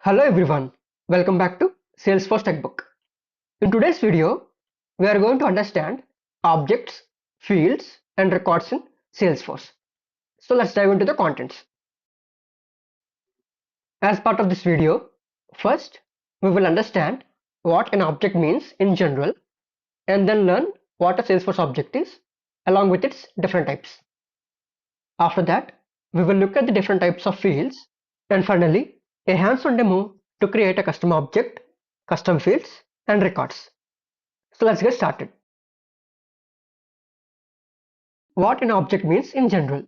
Hello everyone, welcome back to Salesforce Textbook. In today's video, we are going to understand objects, fields, and records in Salesforce. So let's dive into the contents. As part of this video, first we will understand what an object means in general and then learn what a Salesforce object is along with its different types. After that, we will look at the different types of fields and finally a hands-on demo to create a custom object, custom fields, and records. So let's get started. What an object means in general.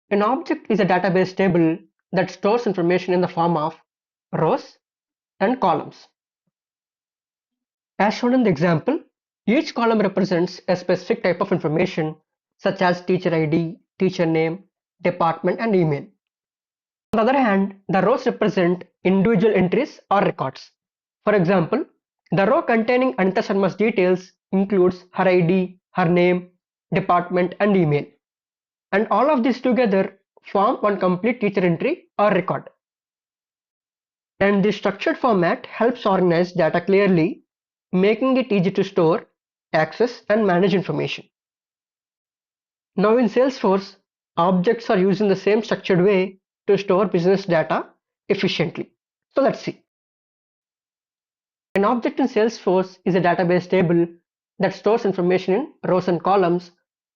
An object is a database table that stores information in the form of rows and columns. As shown in the example, each column represents a specific type of information such as teacher ID, teacher name, department, and email. On the other hand, the rows represent individual entries or records. For example, the row containing Anita Sharma's details includes her ID, her name, department, and email. And all of these together form one complete teacher entry or record. And this structured format helps organize data clearly, making it easy to store, access, and manage information. Now in Salesforce, objects are used in the same structured way to store business data efficiently. So let's see. An object in Salesforce is a database table that stores information in rows and columns,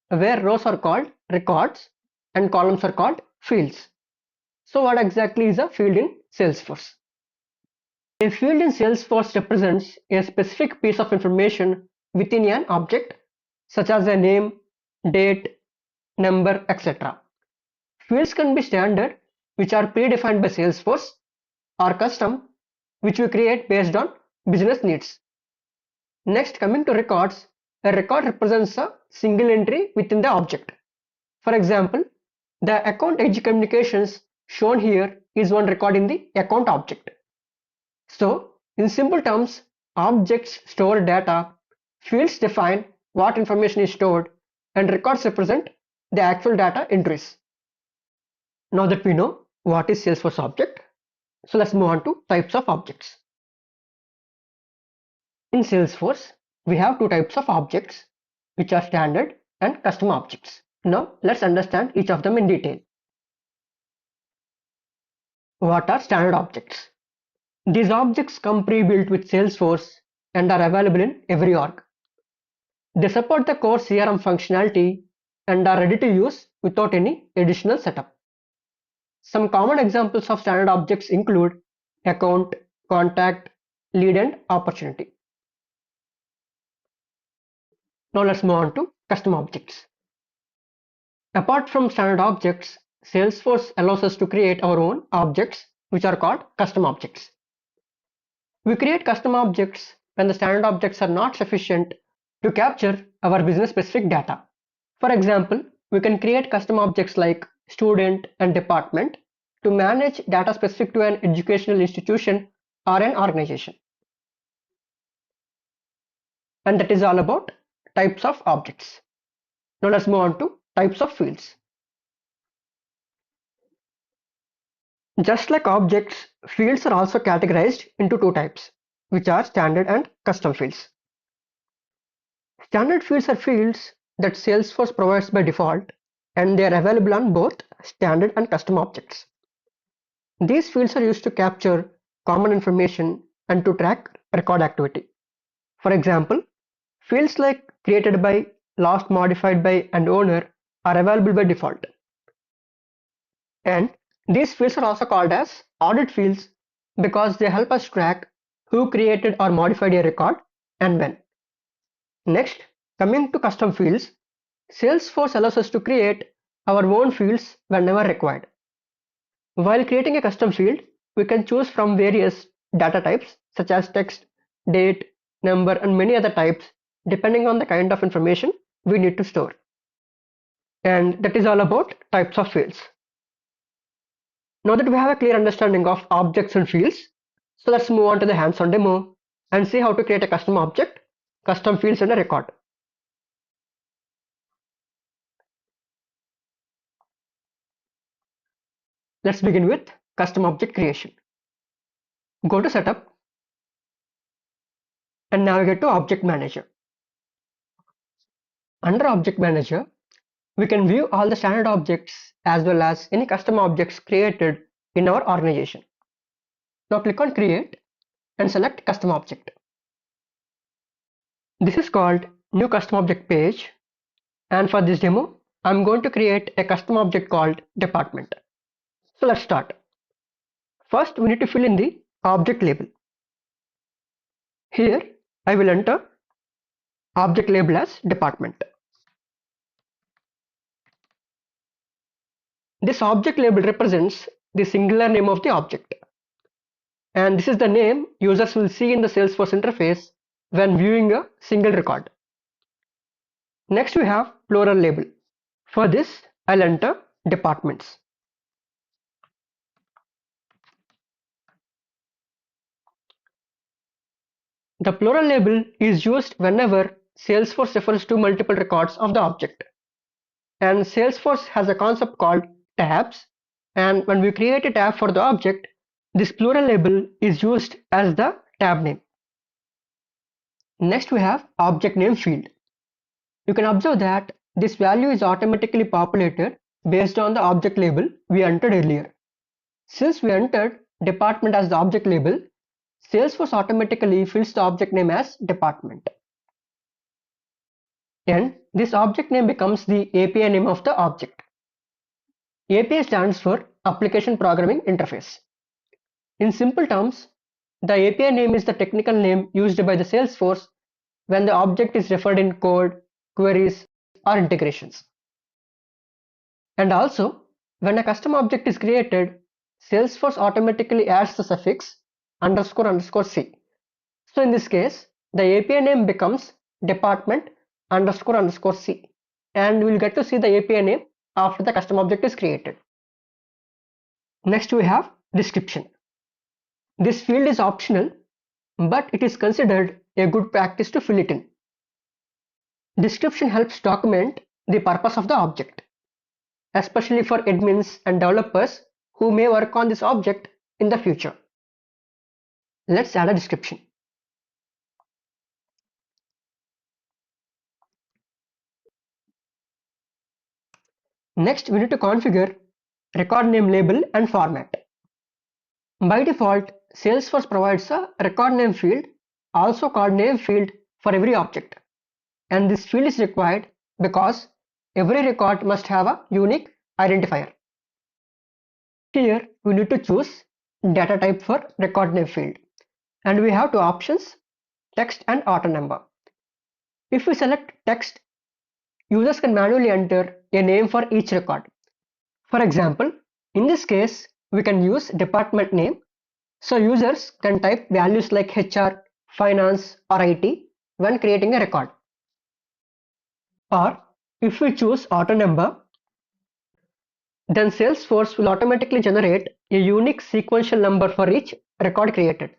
where rows are called records and columns are called fields. So what exactly is a field in Salesforce? A field in Salesforce represents a specific piece of information within an object, such as a name, date, number, etc. Fields can be standard, which are predefined by Salesforce, or custom, which we create based on business needs. Next, coming to records, a record represents a single entry within the object. For example, the account edge communications shown here is one record in the account object. So, in simple terms, objects store data, fields define what information is stored, and records represent the actual data entries. Now that we know what is Salesforce object, so let's move on to types of objects. In Salesforce, we have two types of objects, which are standard and custom objects. Now let's understand each of them in detail. What are standard objects? These objects come pre-built with Salesforce and are available in every org. They support the core CRM functionality and are ready to use without any additional setup. Some common examples of standard objects include account, contact, lead, and opportunity. Now let's move on to custom objects. Apart from standard objects, Salesforce allows us to create our own objects, which are called custom objects. We create custom objects when the standard objects are not sufficient to capture our business specific data. For example, we can create custom objects like student and department to manage data specific to an educational institution or an organization. And that is all about types of objects. Now let's move on to types of fields. Just like objects, fields are also categorized into two types, which are standard and custom fields. Standard fields are fields that Salesforce provides by default, and they are available on both standard and custom objects. These fields are used to capture common information and to track record activity. For example, fields like created by, last modified by, and owner are available by default. And these fields are also called as audit fields because they help us track who created or modified a record and when. Next, coming to custom fields, Salesforce allows us to create our own fields whenever required. While creating a custom field, we can choose from various data types such as text, date, number, and many other types depending on the kind of information we need to store. And that is all about types of fields. Now that we have a clear understanding of objects and fields, so let's move on to the hands-on demo and see how to create a custom object, custom fields, and a record. Let's begin with custom object creation. Go to Setup and navigate to Object Manager. Under Object Manager, we can view all the standard objects as well as any custom objects created in our organization. Now click on Create and select Custom Object. This is called New Custom Object page, and for this demo, I'm going to create a custom object called Department. So let's start. First, we need to fill in the object label. Here, I will enter object label as Department. This object label represents the singular name of the object, and this is the name users will see in the Salesforce interface when viewing a single record. Next we have plural label. For this, I'll enter departments. The plural label is used whenever Salesforce refers to multiple records of the object. And Salesforce has a concept called tabs, and when we create a tab for the object, this plural label is used as the tab name. Next we have object name field. You can observe that this value is automatically populated based on the object label we entered earlier. Since we entered department as the object label, Salesforce automatically fills the object name as department. And this object name becomes the API name of the object. API stands for Application Programming Interface. In simple terms, the API name is the technical name used by the Salesforce when the object is referred in code, queries, or integrations. And also, when a custom object is created, Salesforce automatically adds the suffix __c. So in this case, the API name becomes department __c, and we'll get to see the API name after the custom object is created. Next we have description. This field is optional, but it is considered a good practice to fill it in. Description helps document the purpose of the object, especially for admins and developers who may work on this object in the future. Let's add a description. Next, we need to configure record name label and format. By default, Salesforce provides a record name field, also called name field, for every object. And this field is required because every record must have a unique identifier. Here, we need to choose data type for record name field. And we have two options, text and auto number. If we select text, users can manually enter a name for each record. For example, in this case, we can use department name, so users can type values like HR, finance, or IT when creating a record. Or if we choose auto number, then Salesforce will automatically generate a unique sequential number for each record created.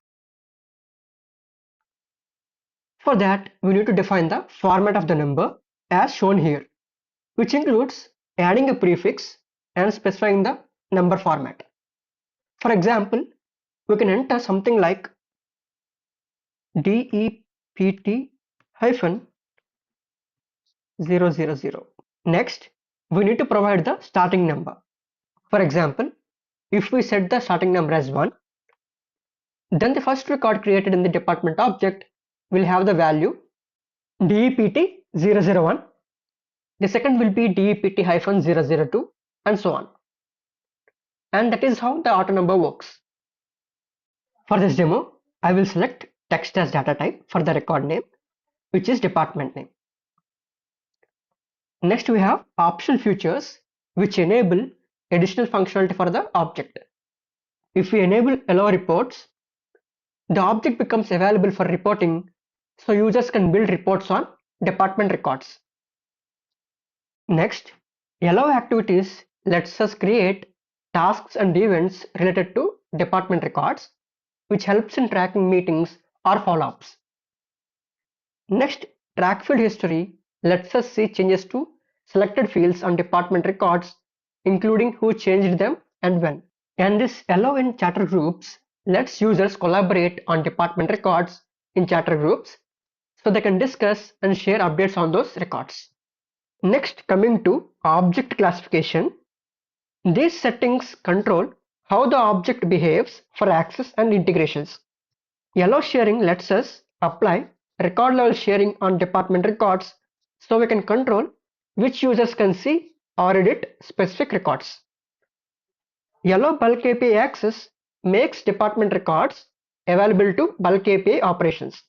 For that, we need to define the format of the number as shown here, which includes adding a prefix and specifying the number format. For example, we can enter something like DEPT-000. Next, we need to provide the starting number. For example, if we set the starting number as 1, then the first record created in the department object will have the value DEPT-001. The second will be DEPT-002, and so on. And that is how the auto number works. For this demo, I will select text as data type for the record name, which is department name. Next we have optional features which enable additional functionality for the object. If we enable allow reports, the object becomes available for reporting, so users can build reports on department records. Next, allow activities lets us create tasks and events related to department records, which helps in tracking meetings or follow-ups. Next, track field history lets us see changes to selected fields on department records, including who changed them and when. And this allow in chatter groups lets users collaborate on department records in chatter groups so they can discuss and share updates on those records. Next, coming to object classification, these settings control how the object behaves for access and integrations. Yellow sharing lets us apply record level sharing on department records so we can control which users can see or edit specific records. Yellow bulk API access makes department records available to bulk API operations.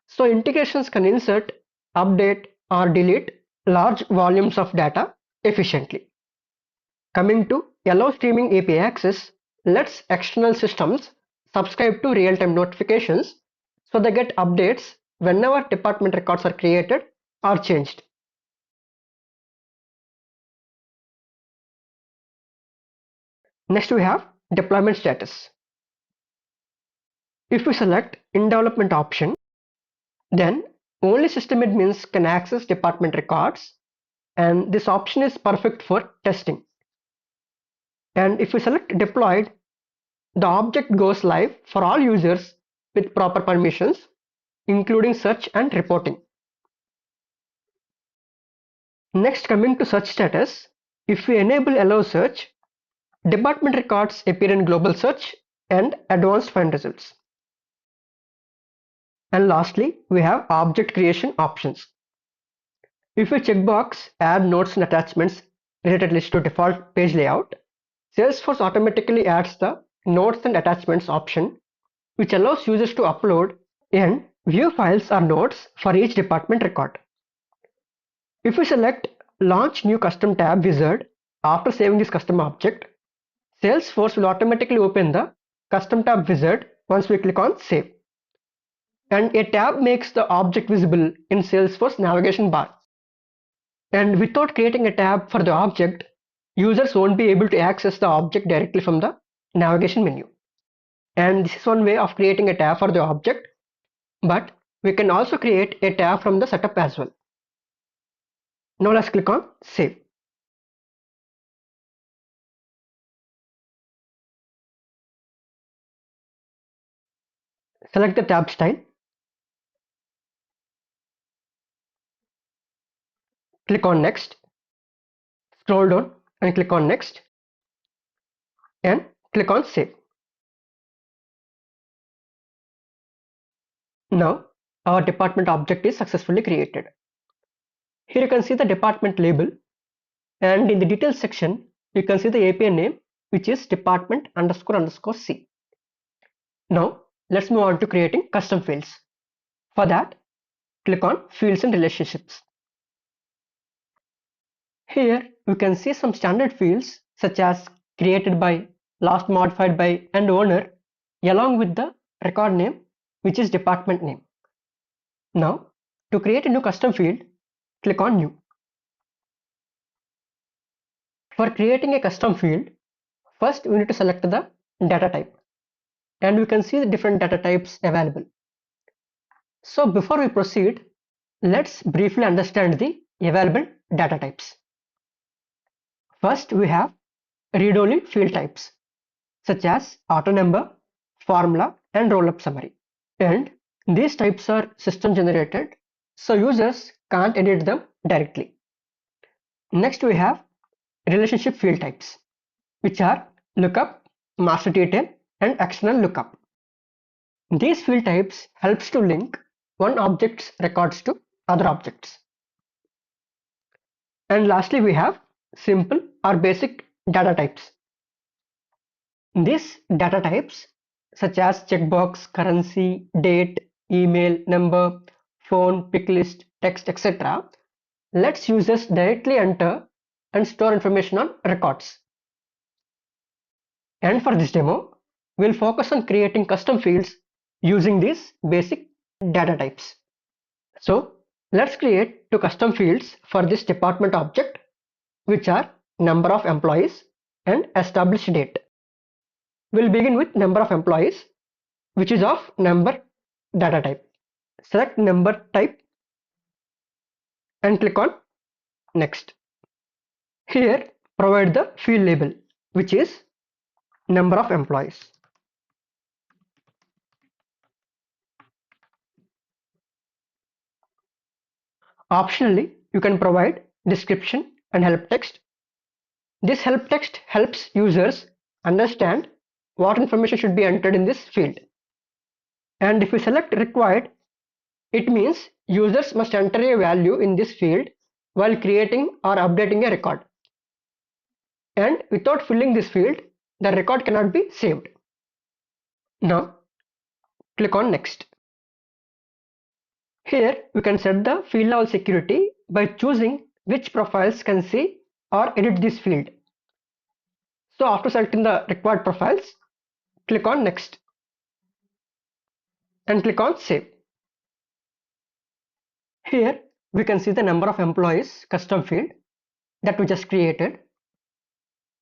So integrations can insert, update, or delete large volumes of data efficiently. Coming to yellow streaming API access lets external systems subscribe to real-time notifications so they get updates whenever department records are created or changed. Next we have deployment status. If we select in development option, then only system admins can access department records, and this option is perfect for testing. And if we select deployed, the object goes live for all users with proper permissions, including search and reporting. Next, coming to search status, if we enable allow search, department records appear in global search and advanced find results. And lastly, we have object creation options. If we checkbox add notes and attachments related list to default page layout, Salesforce automatically adds the notes and attachments option, which allows users to upload and view files or notes for each department record. If we select launch new custom tab wizard after saving this custom object, Salesforce will automatically open the custom tab wizard once we click on save. And a tab makes the object visible in Salesforce navigation bar. And without creating a tab for the object, users won't be able to access the object directly from the navigation menu. And this is one way of creating a tab for the object, but we can also create a tab from the setup as well. Now let's click on save. Select the tab style. Click on next. Scroll down and click on next. And click on save. Now our department object is successfully created. Here you can see the department label, and in the details section you can see the API name, which is department__C. Now let's move on to creating custom fields. For that, click on fields and relationships. Here we can see some standard fields such as created by, last modified by, and owner, along with the record name, which is department name. Now to create a new custom field, click on new. For creating a custom field, first we need to select the data type, and we can see the different data types available. So before we proceed, let's briefly understand the available data types. First we have read-only field types such as auto number, formula, and roll-up summary. And these types are system generated, so users can't edit them directly. Next we have relationship field types, which are lookup, master detail, and external lookup. These field types helps to link one object's records to other objects. And lastly we have simple or basic data types. These data types such as checkbox, currency, date, email, number, phone, pick list, text, etc. lets users directly enter and store information on records. And for this demo, we'll focus on creating custom fields using these basic data types. So let's create two custom fields for this department object, which are number of employees and established date. We'll begin with number of employees, which is of number data type. Select number type and click on next. Here provide the field label, which is number of employees. Optionally, you can provide description and help text. This help text helps users understand what information should be entered in this field. And if we select required, it means users must enter a value in this field while creating or updating a record. And without filling this field, the record cannot be saved. Now, click on Next. Here, we can set the field level security by choosing which profiles can see or edit this field. So after selecting the required profiles, click on Next and click on Save. Here, we can see the number of employees custom field that we just created,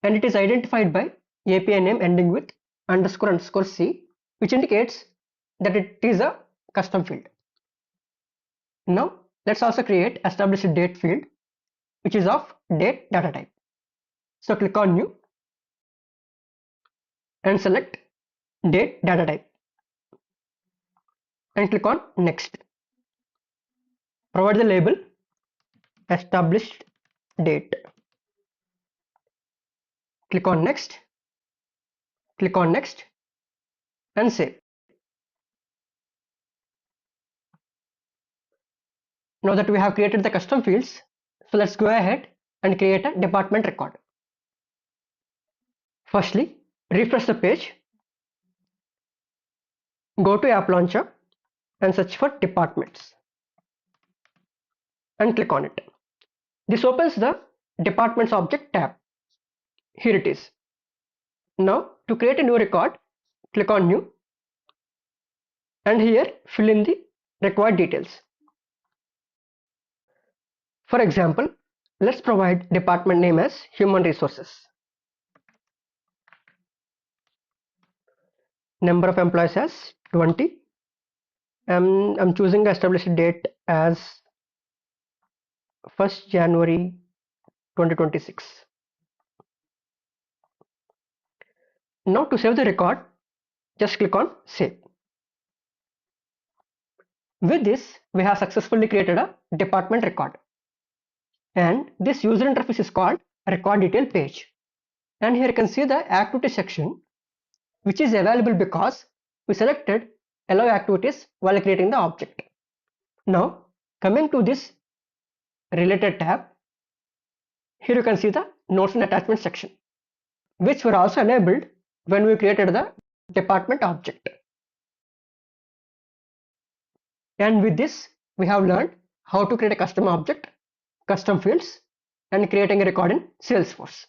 and it is identified by API name ending with __C, which indicates that it is a custom field. Now let's also create established date field, which is of date data type. So click on New and select date data type and click on Next. Provide the label established date. Click on Next, click on Next and save. Now that we have created the custom fields, so let's go ahead and create a department record. Firstly, refresh the page, go to App Launcher and search for departments and click on it. This opens the departments object tab. Here it is. Now to create a new record, click on New and here fill in the required details. For example, let's provide department name as Human Resources. Number of employees as 20. I'm choosing the established date as 1st January 2026. Now to save the record, just click on Save. With this, we have successfully created a department record. And this user interface is called Record Detail page. And here you can see the activity section, which is available because we selected allow activities while creating the object. Now, coming to this related tab, here you can see the notes and attachment section, which were also enabled when we created the department object. And with this, we have learned how to create a custom object, custom fields, and creating a record in Salesforce.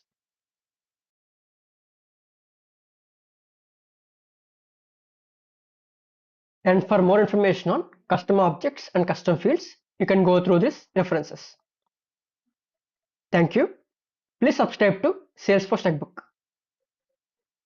And for more information on custom objects and custom fields, you can go through these references. Thank you. Please subscribe to Salesforce Textbook.